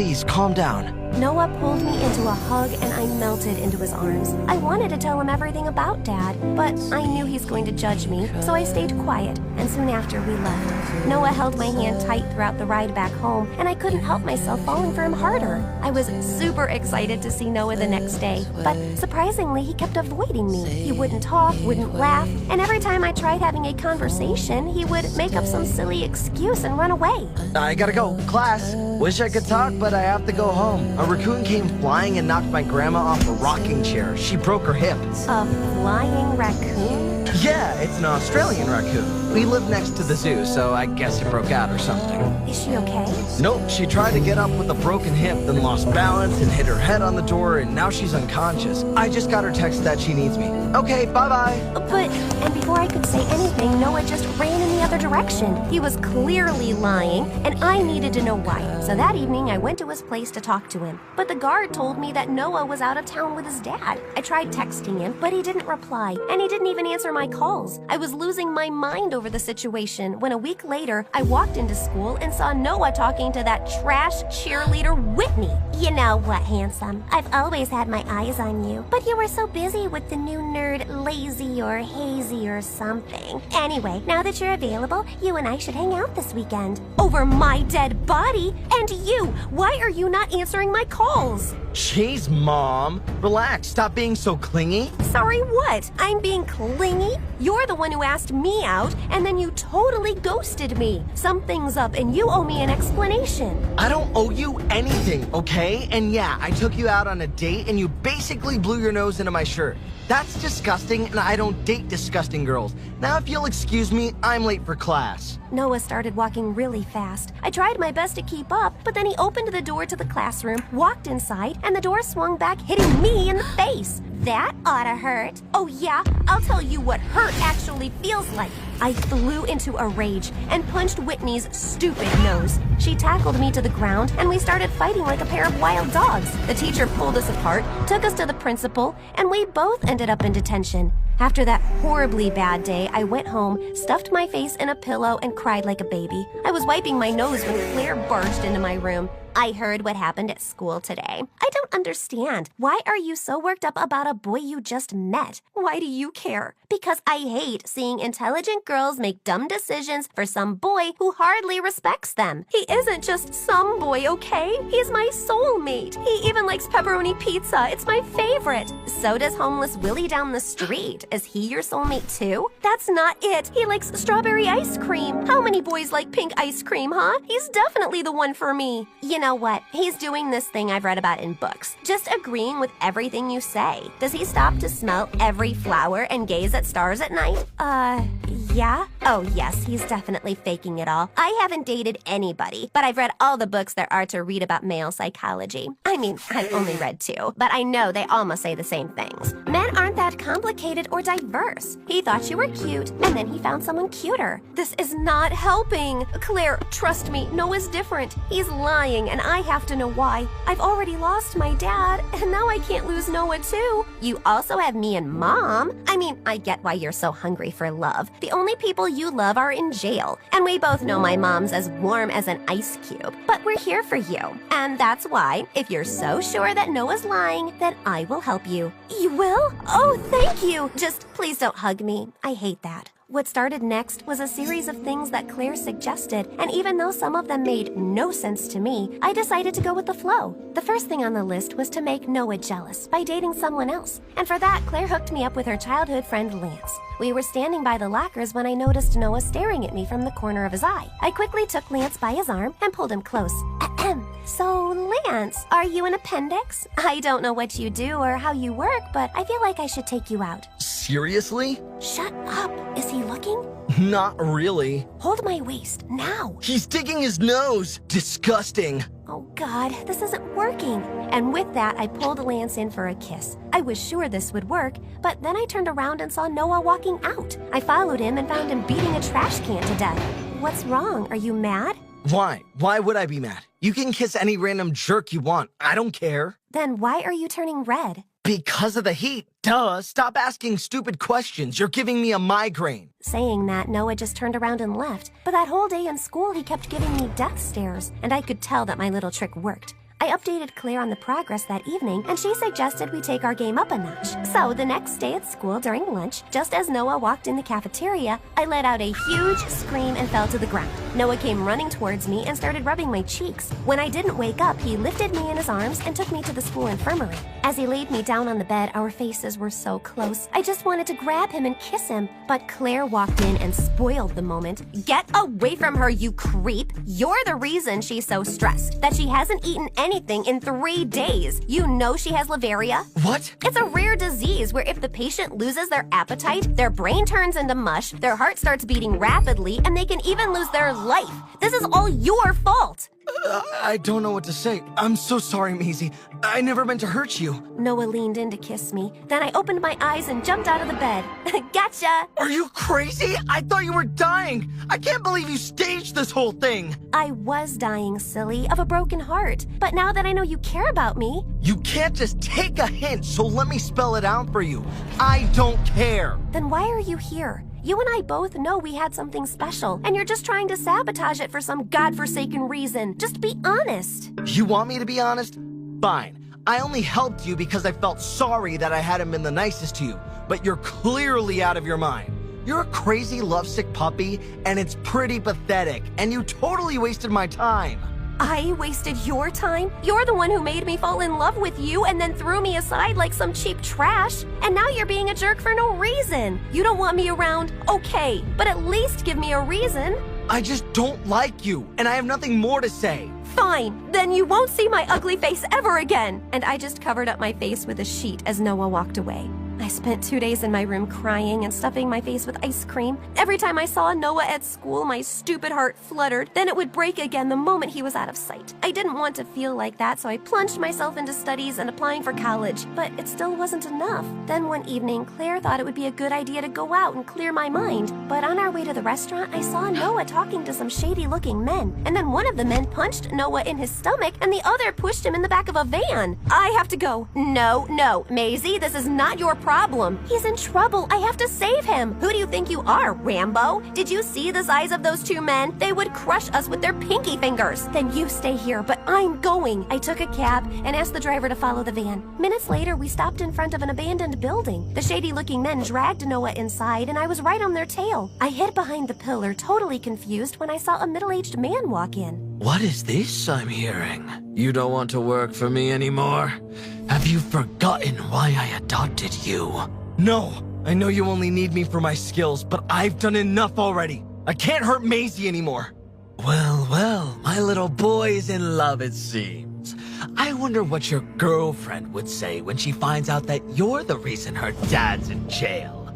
please calm down. Noah pulled me into a hug and I melted into his arms. I wanted to tell him everything about Dad, but I knew he's going to judge me, so I stayed quiet, and soon after we left. Noah held my hand tight throughout the ride back home, and I couldn't help myself falling for him harder. I was super excited to see Noah the next day, but surprisingly he kept avoiding me. He wouldn't talk, wouldn't laugh, and every time I tried having a conversation, he would make up some silly excuse and run away. I gotta go. Class. Wish I could talk, but I have to go home. A raccoon came flying and knocked my grandma off a rocking chair. She broke her hip. A flying raccoon? Yeah, it's an Australian raccoon. We live next to the zoo, so I guess it broke out or something. Is she okay? Nope, she tried to get up with a broken hip, then lost balance and hit her head on the door, and now she's unconscious. I just got her text that she needs me. Okay, bye-bye. And before I could say anything, Noah just ran in the other direction. He was clearly lying, and I needed to know why. So that evening, I went to his place to talk to him. But the guard told me that Noah was out of town with his dad. I tried texting him, but he didn't reply, and he didn't even answer my calls. I was losing my mind over the situation when a week later, I walked into school and saw Noah talking to that trash cheerleader Whitney. You know what, handsome? I've always had my eyes on you, but you were so busy with the new nerd Lazy or Hazy or something. Anyway, now that you're available, you and I should hang out this weekend. Over my dead body? And you, why are you not answering my calls? Jeez, Mom. Relax, stop being so clingy. Sorry, what? I'm being clingy? You're the one who asked me out, and then you totally ghosted me. Something's up, and you owe me an explanation. I don't owe you anything, okay? And yeah, I took you out on a date, and you basically blew your nose into my shirt. That's disgusting, and I don't date disgusting girls. Now, if you'll excuse me, I'm late for class. Noah started walking really fast. I tried my best to keep up, but then he opened the door to the classroom, walked inside, and the door swung back, hitting me in the face. That oughta hurt. Oh yeah, I'll tell you what hurt actually feels like. I flew into a rage and punched Whitney's stupid nose. She tackled me to the ground, and we started fighting like a pair of wild dogs. The teacher pulled us apart, took us to the principal, and we both ended up in detention. After that horribly bad day, I went home, stuffed my face in a pillow, and cried like a baby. I was wiping my nose when Claire barged into my room. I heard what happened at school today. I don't understand. Why are you so worked up about a boy you just met? Why do you care? Because I hate seeing intelligent girls make dumb decisions for some boy who hardly respects them. He isn't just some boy, okay? He's my soulmate. He even likes pepperoni pizza. It's my favorite. So does homeless Willie down the street. Is he your soulmate too? That's not it. He likes strawberry ice cream. How many boys like pink ice cream, huh? He's definitely the one for me. You know what? He's doing this thing I've read about in books. Just agreeing with everything you say. Does he stop to smell every flower and gaze at stars at night? Yeah? Oh, yes, he's definitely faking it all. I haven't dated anybody, but I've read all the books there are to read about male psychology. I mean, I've only read 2, but I know they almost say the same things. Men aren't that complicated or diverse. He thought you were cute, and then he found someone cuter. This is not helping. Claire, trust me, Noah's different. He's lying, and I have to know why. I've already lost my dad, and now I can't lose Noah too. You also have me and Mom. I mean, I get why you're so hungry for love. The only people you love are in jail, and we both know my mom's as warm as an ice cube. But we're here for you, and that's why, if you're so sure that Noah's lying, then I will help you. You will? Oh, thank you. Just please don't hug me. I hate that. What started next was a series of things that Claire suggested, and even though some of them made no sense to me, I decided to go with the flow. The first thing on the list was to make Noah jealous by dating someone else, and for that, Claire hooked me up with her childhood friend Lance. We were standing by the lockers when I noticed Noah staring at me from the corner of his eye. I quickly took Lance by his arm and pulled him close. So, Lance, are you an appendix? I don't know what you do or how you work, but I feel like I should take you out. Seriously? Shut up. Is he looking? Not really. Hold my waist, now. He's digging his nose. Disgusting. Oh God, this isn't working. And with that, I pulled Lance in for a kiss. I was sure this would work, but then I turned around and saw Noah walking out. I followed him and found him beating a trash can to death. What's wrong? Are you mad? Why? Why would I be mad? You can kiss any random jerk you want. I don't care. Then why are you turning red? Because of the heat. Duh, stop asking stupid questions. You're giving me a migraine. Saying that, Noah just turned around and left. But that whole day in school, he kept giving me death stares, and I could tell that my little trick worked. I updated Claire on the progress that evening, and she suggested we take our game up a notch. So the next day at school during lunch, just as Noah walked in the cafeteria, I let out a huge scream and fell to the ground. Noah came running towards me and started rubbing my cheeks. When I didn't wake up, he lifted me in his arms and took me to the school infirmary. As he laid me down on the bed, our faces were so close. I just wanted to grab him and kiss him, but Claire walked in and spoiled the moment. Get away from her, you creep! You're the reason she's so stressed, that she hasn't eaten anything in 3 days. You know she has Lavaria? What? It's a rare disease where if the patient loses their appetite, their brain turns into mush, their heart starts beating rapidly, and they can even lose their life. This is all your fault! I don't know what to say. I'm so sorry, Maisie. I never meant to hurt you. Noah leaned in to kiss me. Then I opened my eyes and jumped out of the bed. Gotcha! Are you crazy? I thought you were dying. I can't believe you staged this whole thing. I was dying, silly, of a broken heart. But now that I know you care about me... You can't just take a hint, so let me spell it out for you. I don't care. Then why are you here? You and I both know we had something special, and you're just trying to sabotage it for some godforsaken reason. Just be honest. You want me to be honest? Fine. I only helped you because I felt sorry that I hadn't been the nicest to you, but you're clearly out of your mind. You're a crazy lovesick puppy, and it's pretty pathetic, and you totally wasted my time. I wasted your time? You're the one who made me fall in love with you and then threw me aside like some cheap trash. And now you're being a jerk for no reason. You don't want me around? Okay, but at least give me a reason. I just don't like you, and I have nothing more to say. Fine, then you won't see my ugly face ever again. And I just covered up my face with a sheet as Noah walked away. I spent 2 days in my room crying and stuffing my face with ice cream. Every time I saw Noah at school, my stupid heart fluttered. Then it would break again the moment he was out of sight. I didn't want to feel like that, so I plunged myself into studies and applying for college. But it still wasn't enough. Then one evening, Claire thought it would be a good idea to go out and clear my mind. But on our way to the restaurant, I saw Noah talking to some shady-looking men. And then one of the men punched Noah in his stomach, and the other pushed him in the back of a van. I have to go. No, Maisie, this is not your problem. He's in trouble. I have to save him. Who do you think you are, Rambo? Did you see the size of those 2 men? They would crush us with their pinky fingers. Then you stay here, but I'm going. I took a cab and asked the driver to follow the van. Minutes later, we stopped in front of an abandoned building. The shady-looking men dragged Noah inside, and I was right on their tail. I hid behind the pillar, totally confused, when I saw a middle-aged man walk in. What is this I'm hearing? You don't want to work for me anymore? Have you forgotten why I adopted you? No, I know you only need me for my skills, but I've done enough already. I can't hurt Maisie anymore. Well, my little boy is in love, it seems. I wonder what your girlfriend would say when she finds out that you're the reason her dad's in jail.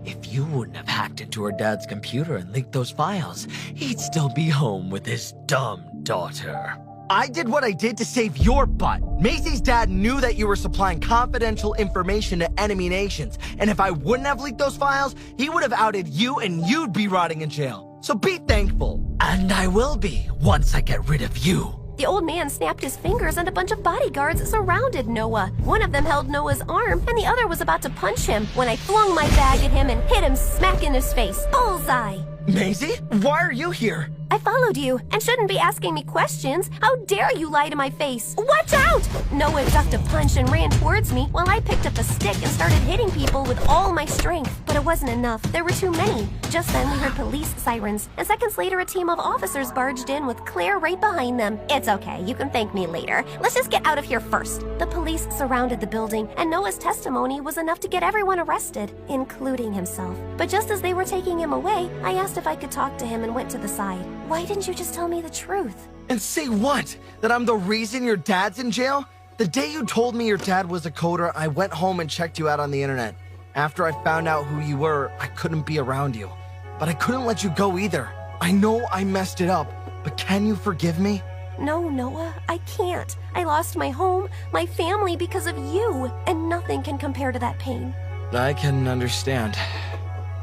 If you wouldn't have hacked into her dad's computer and leaked those files, he'd still be home with his dumb daughter. I did what I did to save your butt. Maisie's dad knew that you were supplying confidential information to enemy nations, and if I wouldn't have leaked those files, he would have outed you and you'd be rotting in jail. So be thankful. And I will be, once I get rid of you. The old man snapped his fingers and a bunch of bodyguards surrounded Noah. One of them held Noah's arm and the other was about to punch him when I flung my bag at him and hit him smack in his face. Bullseye! Maisie, why are you here? I followed you and shouldn't be asking me questions. How dare you lie to my face? Watch out! Noah ducked a punch and ran towards me while I picked up a stick and started hitting people with all my strength. But it wasn't enough. There were too many. Just then we heard police sirens, and seconds later a team of officers barged in with Claire right behind them. It's okay, you can thank me later. Let's just get out of here first. The police surrounded the building, and Noah's testimony was enough to get everyone arrested, including himself. But just as they were taking him away, I asked if I could talk to him and went to the side. Why didn't you just tell me the truth? And say what? That I'm the reason your dad's in jail? The day you told me your dad was a coder, I went home and checked you out on the internet. After I found out who you were, I couldn't be around you. But I couldn't let you go either. I know I messed it up, but can you forgive me? No, Noah, I can't. I lost my home, my family because of you, and nothing can compare to that pain. I can understand.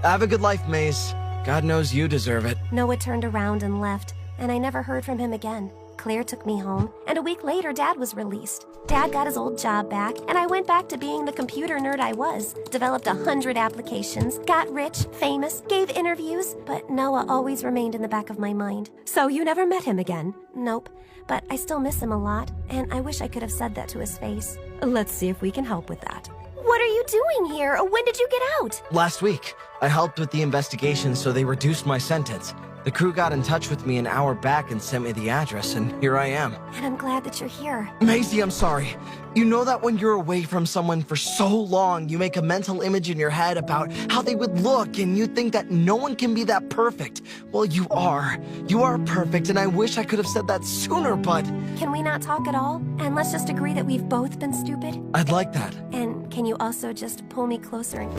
Have a good life, Maze. God knows you deserve it. Noah turned around and left, and I never heard from him again. Claire took me home, and a week later, Dad was released. Dad got his old job back, and I went back to being the computer nerd I was. Developed 100 applications, got rich, famous, gave interviews, but Noah always remained in the back of my mind. So you never met him again? Nope. But I still miss him a lot, and I wish I could have said that to his face. Let's see if we can help with that. What are you doing here? When did you get out? Last week, I helped with the investigation, so they reduced my sentence. The crew got in touch with me an hour back and sent me the address, and here I am. And I'm glad that you're here. Maisie, I'm sorry. You know that when you're away from someone for so long, you make a mental image in your head about how they would look, and you think that no one can be that perfect. Well, you are. You are perfect, and I wish I could have said that sooner, but... Can we not talk at all? And let's just agree that we've both been stupid? I'd like that. And can you also just pull me closer and